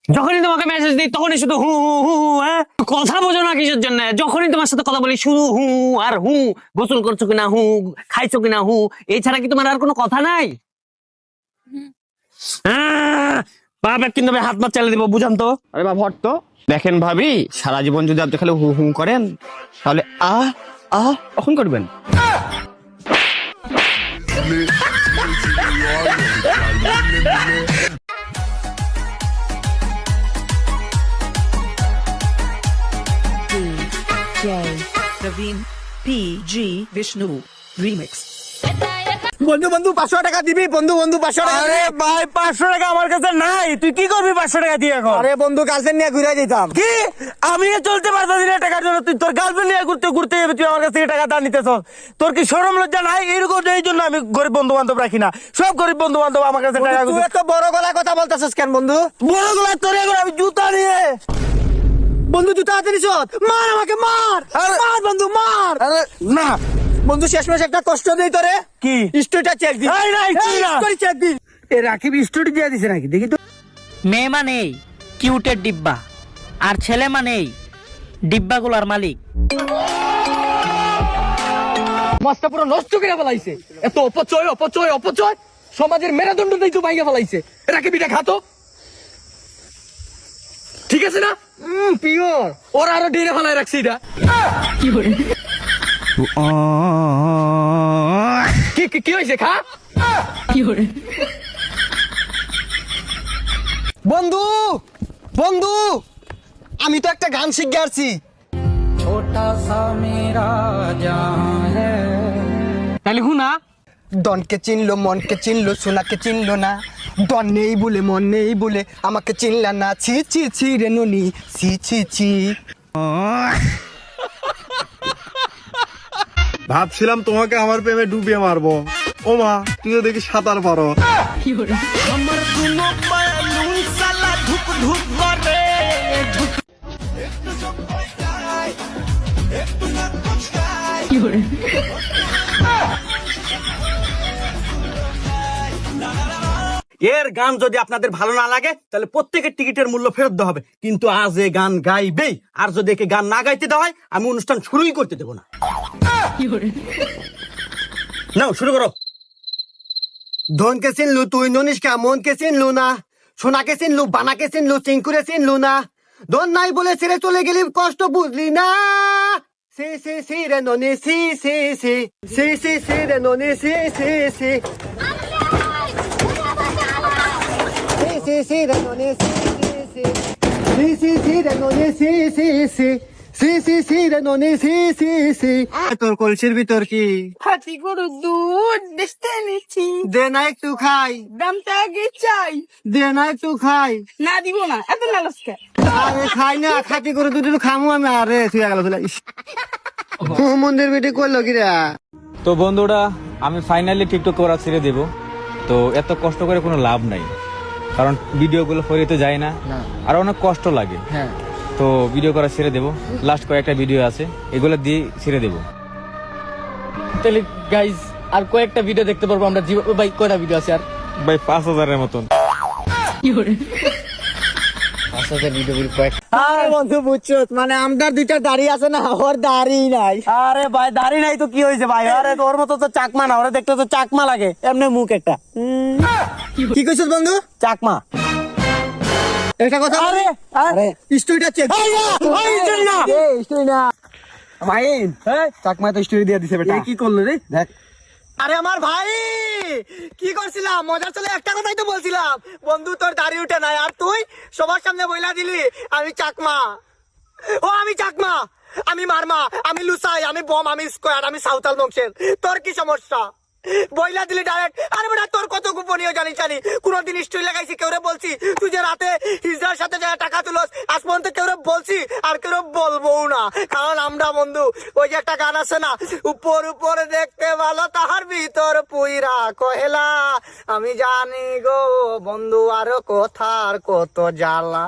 যখনই তোমাকে মেসেজ দিই তখনই শুধু হু হু হু হ্যাঁ কথা বোঝো না কিসের জন্য? যখনই তোমার সাথে কথা বলি শুধু হু আর হু। গোসল করছো কিনা হু, খাইছো কিনা হু, এছাড়া কি তোমার আর কোনো কথা নাই? বাপ কিন্তু আমি হাত মাত চালিয়ে দিব, বুঝান তো। আরে বাবা হট তো। দেখেন ভাবি, সারা জীবন যদি আপনি খালি হু হু করেন তাহলে কখন করবেন? DJ Praveen PG Vishnu Remix. বন্ধু বন্ধু 500 টাকা দিবি? বন্ধু বন্ধু 500 টাকা। আরে ভাই 500 টাকা আমার কাছে নাই, তুই কি করবি 500 টাকা দিয়ে এখন? আরে বন্ধু গার্লফ্রেন্ড নিয়ে ঘুরে যেতাম। কি আমি চলতে পারতাছি না টাকার জন্য, তুই তোর গার্লফ্রেন্ড নিয়ে ঘুরতে ঘুরতে যাবি, তুই আমার কাছ থেকে টাকা দান নিতেছ? তোর কি শরম লজ্জা নাই? এরকম এই জন্য আমি গরিব বন্ধু বান্ধব রাখি না, সব গরিব বন্ধু বান্ধব আমার কাছে টাকা। তুই এত বড় গলায় কথা বলতেছিস কেন বন্ধু? বড় গলা তোর এখন আমি জুতা নিয়ে। বন্ধু জুতা হাতে নিছ? মার আমাকে, মার মার বন্ধু মার। আরে না বন্ধু শেষমেশ একটা কষ্ট দেই তোরে। কি স্টোরিটা চেক দি। এই নাই, তুই না। স্টোরি চেক দি। এ রাকিব স্টোরি দিয়ে দিছে নাকি দেখি তো। মেয়ে মানেই কিউটের ডিব্বা, আর ছেলে মানেই ডিব্বাগুলার মালিক। মাছটা পুরো নষ্ট করে ফেলাইছে। এত অপচয় অপচয় অপচয়, সমাজের মেরুদণ্ড নেই তো ভাইয়া ফেলাইছে। এটাকে বিটা খাতো, ঠিক আছে না? পিওর। ওরা আরো ডেরে ফেলায় রাখছে এটা। কি হয়েছে? খা। বন্ধু বন্ধু আমি তো একটা গান শিখে আসছি। তাহলে হুনা ডনকে চিনলো, মনকে চিনলো, সোনাকে চিনলো না। ডন নেই বলে, মন নেই বলে আমাকে চিনলা না। ছি ছি ছি রে ননি, ছি ছি ছি। ভাবছিলাম তোমাকে আমার প্রেমে ডুবিয়ে মারবো, ও মা তুই তো দেখি সাঁতার পারো। এর গান যদি আপনাদের ভালো না লাগে তাহলে প্রত্যেকের টিকিটের মূল্য ফেরত দেওয়া হবে, কিন্তু আজ এ গান গাইবেই। আর যদি একে গান না গাইতে দেওয়া হয় আমি অনুষ্ঠান শুরুই করতে দেবো না। নাও শুরু করো। ধনকে চিনলু তুই ননিষ্কা, মনকে চিনলু না, সোনাকে চিনলু, বানাকে চিনলু, চিঙ্কুরে চিনলু না। ধন নাই বলে ছেড়ে চলে গেলি, কষ্ট বুঝলি না। সি সি সি রে ননি, সি সি সি সি সি সি রে ননি, সি সি সি সি সি রে ননি, সি সি সি সি সি রে ননি, সি সি সি সি সি সি রে ননি, সি সি সি। তোর কলসির ভিতর কি? হাতি গরুর দুধ বেচতে এনেছি, দে না একটু খাই, দামটা আগে চাই। দে না একটু খাই। না দিব না, এত লালস কে? আরে খাই না, খাতি করে দুটো খামু আমি। আরে তুই গেল মন্দির বেটে করলো কিরা? তো বন্ধুরা, আমি ফাইনালি টিকটক করা ছেড়ে দেব। তো এত কষ্ট করে কোনো লাভ নাই, কারণ ভিডিওগুলো ফরিতে যায় না, আর অনেক কষ্ট লাগে। তো ভিডিও করা ছেড়ে দেব। লাস্ট কয়েকটা ভিডিও আছে, এগুলো দিয়ে ছেড়ে দেব। তাহলে গাইজ আর কয়েকটা ভিডিও দেখতে পারবো আমরা। ভাই কয়টা ভিডিও আছে আর? ভাই 5000-এর মতন। আরে বন্ধু বুঝছো, মানে আমদার দুইটা দাড়ি আছে না, ওর দাড়ি নাই। আরে ভাই দাড়ি নাই তো কি হয়েছে ভাই? আরে তোর মতো তো চাকমা না, ওরা দেখতে তো চাকমা লাগে, এমনি মুখ একটা। কি কইছিস বন্ধু? চাকমা। একটা কথা বলি? আরে স্টোরিটা চেক। স্টোরি না মাইন, চাকমা তো স্টোরি দিয়ে দিছে বেটা। কি করলো রে? দেখ। আরে আমার ভাই কি করছিলাম, মজার চলে একটা কথাই তো বলছিলাম। বন্ধু তোর দাড়ি উঠে নাই, আর তুই সবার সামনে বইলা দিলি আমি চাকমা। ও আমি চাকমা, আমি মারমা, আমি লুসাই, আমি বম, আমি স্কোয়ার, আমি সাঁওতাল বংশের। তোর কি সমস্যা? বইলা দিলি ডাইরেক্ট। আরে বেটা তোর কত গোপনীয় জানিস জানি? কোনদিন স্টোরি লাগাইছি কেউরে বলছি? তুই যে রাতে হিজড়ার সাথে যায় টাকা তুলস, আজ পর্যন্ত কেউরে বলছি? আর কেউ বলবো না, কারণ আমরা বন্ধু ওই যে একটা গান আছে না, উপর উপর দেখতে ভালো তাহার ভিতর পুইরা কহেলা। আমি জানি গো বন্ধু আর কথার কত জ্বালা।